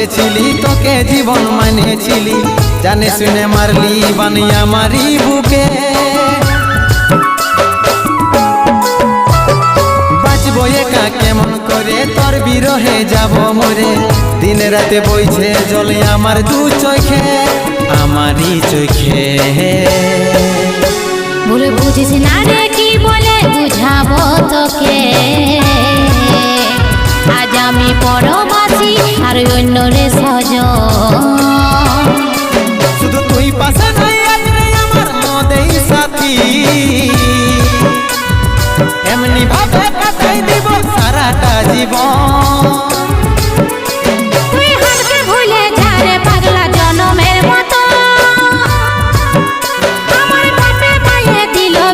বসেছিলি তোকে জীবন মানেছিলি, জানে শুনে মারলি বানিয়া মারি বুকে। বাঁচবো একা কেমন করে তোর বিরহে যাব মরে, দিন রাতে বইছে জলে আমার দু চোখে, আমারই চোখে। বলে বুঝিস না রে কি বলে বুঝাবো তোকে, আজ আমি পরবাসী আর অন্য রে সজন। শুধু তুই পাশে নাই আজ রে আমার মদেই সাথী।